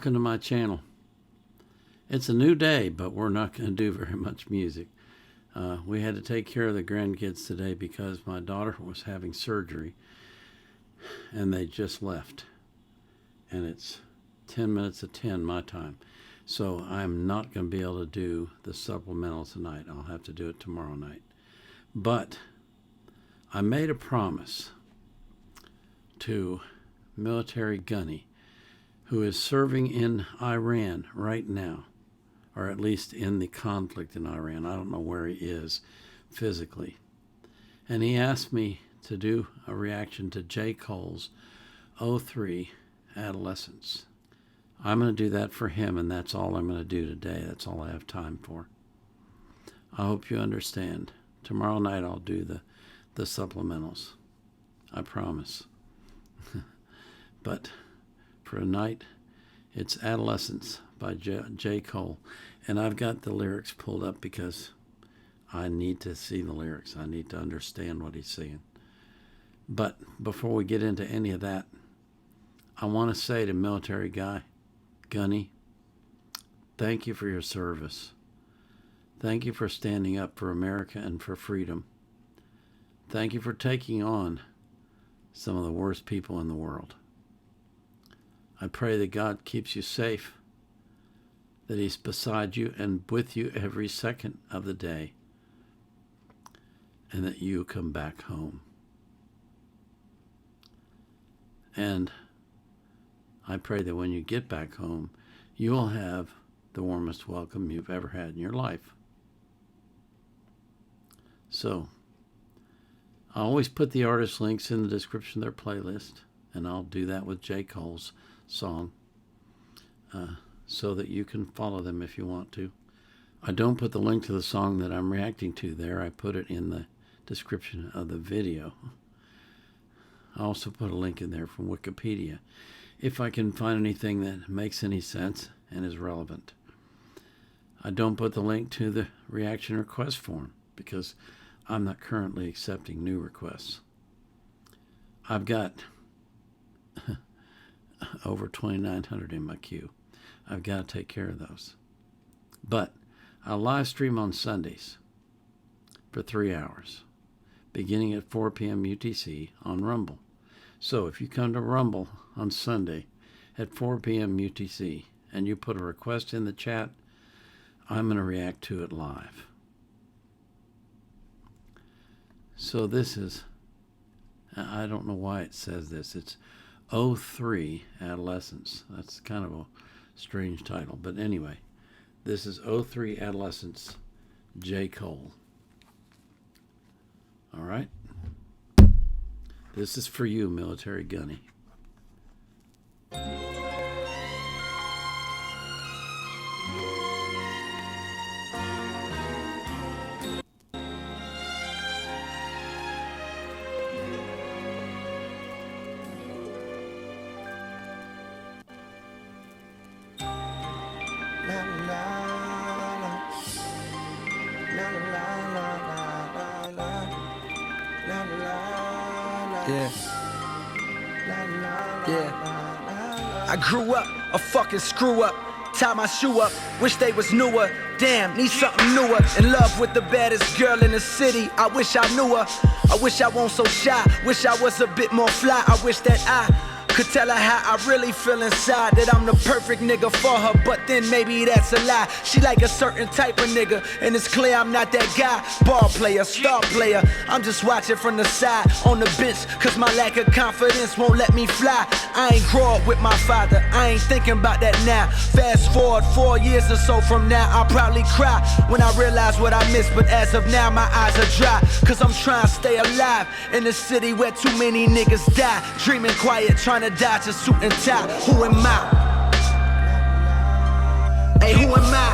welcome to my channel. It's a new day, but we're not going to do very much music. We had to take care of the grandkids today because my daughter was having surgery and they just left. And it's 10 minutes of 10 my time. So I'm not going to be able to do the supplemental tonight. I'll have to do it tomorrow night. But I made a promise to Military Gunny, who is serving in Iran right now, or at least in the conflict in Iran. I don't know where he is physically. And he asked me to do a reaction to J. Cole's '03 Adolescence. I'm going to do that for him, and that's all I'm going to do today. That's all I have time for. I hope you understand. Tomorrow night I'll do the supplementals. I promise. But for tonight, it's Adolescence by J. Cole. And I've got the lyrics pulled up because I need to see the lyrics. I need to understand what he's saying. But before we get into any of that, I want to say to Military Gunny, thank you for your service. Thank you for standing up for America and for freedom. Thank you for taking on some of the worst people in the world. I pray that God keeps you safe, that He's beside you and with you every second of the day, and that you come back home. And I pray that when you get back home, you will have the warmest welcome you've ever had in your life. So, I always put the artist links in the description of their playlist, and I'll do that with J. Cole's song, so that you can follow them if you want to. I don't put the link to the song that I'm reacting to there. I put it in the description of the video. I also put a link in there from Wikipedia, if I can find anything that makes any sense and is relevant. I don't put the link to the reaction request form because I'm not currently accepting new requests. I've got over 2,900 in my queue. I've got to take care of those. But I'll live stream on Sundays for 3 hours, beginning at 4 p.m. UTC on Rumble. So if you come to Rumble on Sunday at 4 p.m. UTC and you put a request in the chat, I'm going to react to it live. So this is, I don't know why it says this. It's '03 Adolescence. That's kind of a strange title. But anyway, this is '03 Adolescence, J. Cole. All right? This is for you, Military Gunny. I grew up a fucking screw up, tie my shoe up, wish they was newer. Damn, need something newer. In love with the baddest girl in the city, I wish I knew her. I wish I wasn't so shy, wish I was a bit more fly. I wish that I could tell her how I really feel inside, that I'm the perfect nigga for her, but then maybe that's a lie. She like a certain type of nigga, and it's clear I'm not that guy. Ball player, star player, I'm just watching from the side on the bench, cause my lack of confidence won't let me fly. I ain't grow up with my father, I ain't thinking about that now. Fast forward 4 years or so from now, I'll probably cry when I realize what I missed, but as of now my eyes are dry, cause I'm trying to stay alive in a city where too many niggas die, dreaming quiet, trying to dodge a suit and tie. Who am I? Hey, who am I?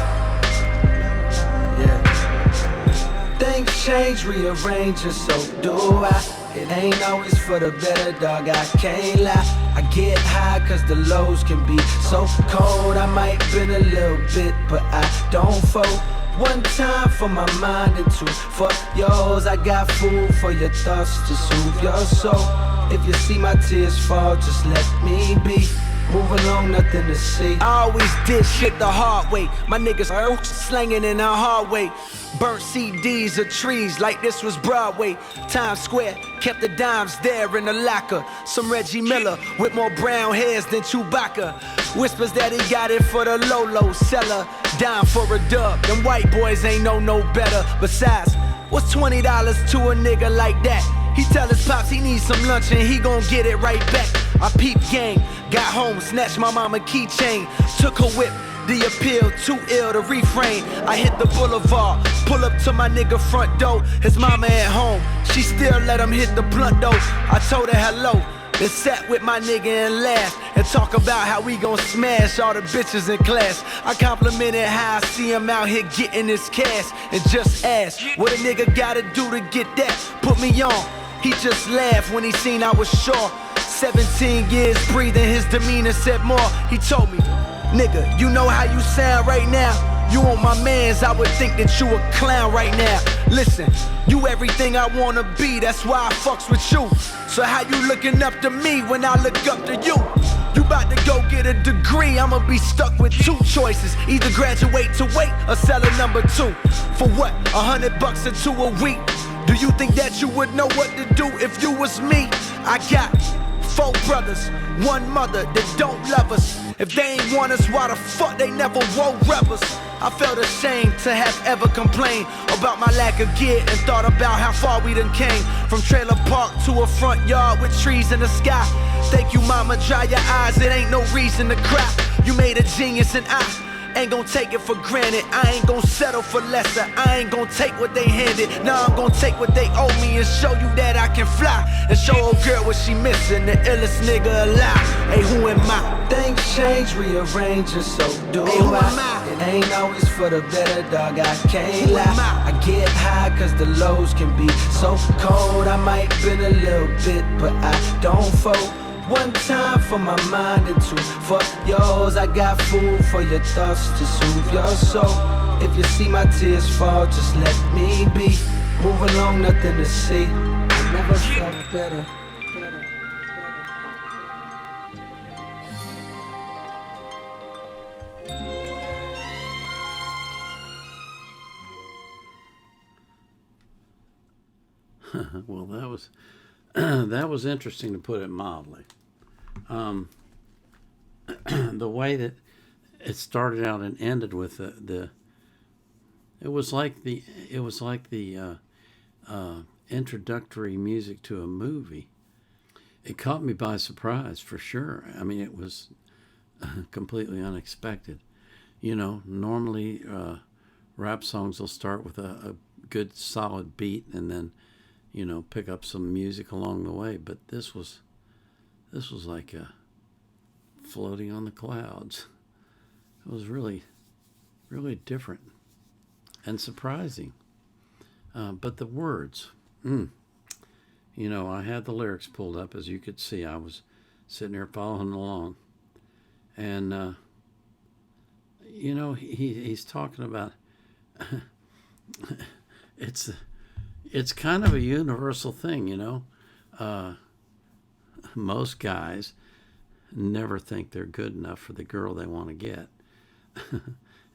Yeah. Things change, rearrange, and so do I. It ain't always for the better, dog, I can't lie. I get high cause the lows can be so cold. I might bend a little bit, but I don't fold. One time for my mind and two for yours. I got food for your thoughts to soothe your soul. If you see my tears fall, just let me be. Move along, nothing to see. I always did shit the hard way. My niggas are slanging in a hard way. Burnt CDs of trees like this was Broadway. Times Square kept the dimes there in the locker. Some Reggie Miller with more brown hairs than Chewbacca. Whispers that he got it for the low seller. Dime for a dub. Them white boys ain't know no better. Besides, what's $20 to a nigga like that? He tell his pops he needs some lunch and he gon' get it right back. I peep gang, got home, snatched my mama keychain. Took her whip, the appeal, too ill to refrain. I hit the boulevard, pull up to my nigga front door. His mama at home, she still let him hit the blunt though. I told her hello, then sat with my nigga and laughed and talk about how we gon' smash all the bitches in class. I complimented how I see him out here getting his cash and just asked what a nigga gotta do to get that. Put me on. He just laughed when he seen I was sure. 17 years breathing, his demeanor said more. He told me, nigga, you know how you sound right now? You on my mans, I would think that you a clown right now. Listen, you everything I wanna be, that's why I fucks with you. So how you looking up to me when I look up to you? You about to go get a degree, I'ma be stuck with two choices. Either graduate to wait or sell a number 2. For what, $100 or 2 a week? Do you think that you would know what to do if you was me? I got 4 brothers, 1 mother that don't love us. If they ain't want us, why the fuck they never wrote rappers? I felt ashamed to have ever complained about my lack of gear and thought about how far we done came. From trailer park to a front yard with trees in the sky. Thank you, mama, dry your eyes, it ain't no reason to cry. You made a genius and I ain't gon' take it for granted. I ain't gon' settle for lesser. I ain't gon' take what they handed. Now I'm gon' take what they owe me and show you that I can fly. And show old girl what she missing, the illest nigga alive. Hey, who am I? Things change, rearrange, and so do hey, who am I? It ain't always for the better, dog, I can't lie. I get high cause the lows can be so cold. I might bend a little bit, but I don't fold. 1 time for my mind and 2 for yours. I got food for your thoughts to soothe your soul. If you see my tears fall, just let me be. Move along, nothing to see. I never felt better. Well, that was interesting, to put it mildly. The way that it started out and ended with it was like the introductory music to a movie. It caught me by surprise, for sure. I mean, it was completely unexpected. You know, normally rap songs will start with a good solid beat and then, you know, pick up some music along the way. But this was like floating on the clouds. It was really, really different and surprising. But the words, you know, I had the lyrics pulled up, as you could see. I was sitting there following along, and you know, he's talking about it's kind of a universal thing, you know. Most guys never think they're good enough for the girl they want to get.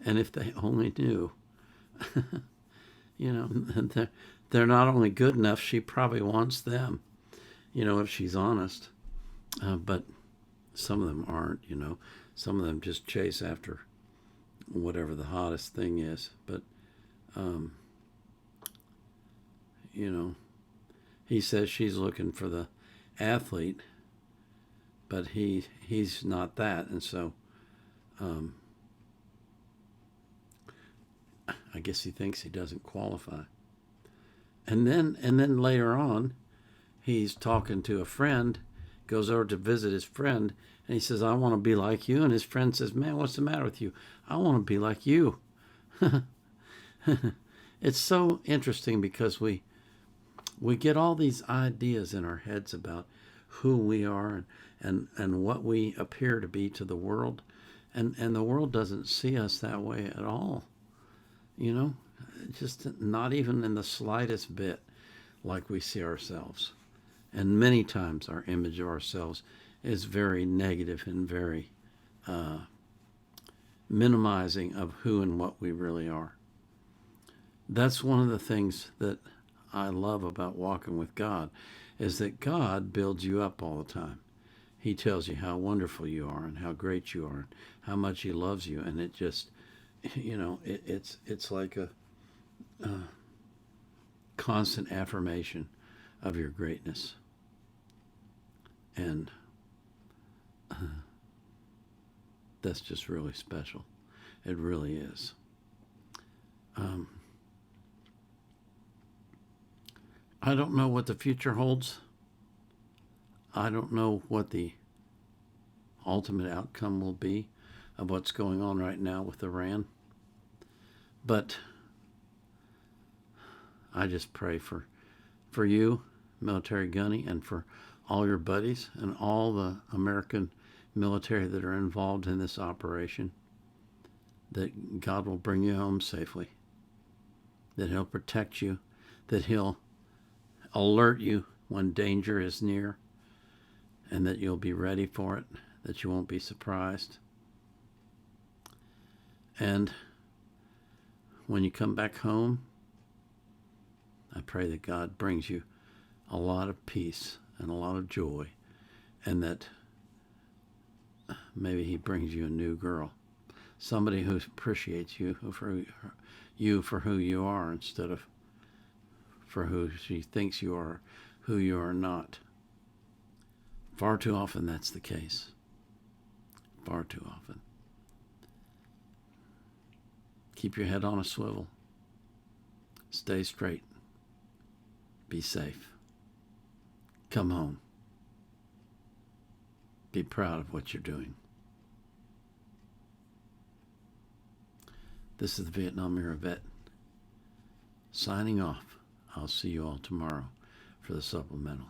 And if they only knew, you know, they're not only good enough, she probably wants them, you know, if she's honest. But some of them aren't, you know. Some of them just chase after whatever the hottest thing is. But, you know, he says she's looking for the athlete, but he's not that. And so I guess he thinks he doesn't qualify. And then later on, he's talking to a friend, goes over to visit his friend, and he says, I want to be like you. And his friend says, man, what's the matter with you? I want to be like you. It's so interesting because we get all these ideas in our heads about who we are and what we appear to be to the world. And the world doesn't see us that way at all. You know, just not even in the slightest bit like we see ourselves. And many times our image of ourselves is very negative and very minimizing of who and what we really are. That's one of the things that I love about walking with God, is that God builds you up all the time. He tells you how wonderful you are and how great you are and how much he loves you. And it just, it's like a constant affirmation of your greatness. And that's just really special. It really is. I don't know what the future holds. I don't know what the ultimate outcome will be of what's going on right now with Iran. But I just pray for you, Military Gunny, and for all your buddies and all the American military that are involved in this operation, that God will bring you home safely, that he'll protect you, that he'll alert you when danger is near, and that you'll be ready for it, that you won't be surprised. And when you come back home, I pray that God brings you a lot of peace and a lot of joy, and that maybe he brings you a new girl, somebody who appreciates you for who you are, instead of for who she thinks you are, who you are not. Far too often that's the case. Far too often. Keep your head on a swivel. Stay straight. Be safe. Come home. Be proud of what you're doing. This is the Vietnam Era Vet signing off. I'll see you all tomorrow for the supplemental.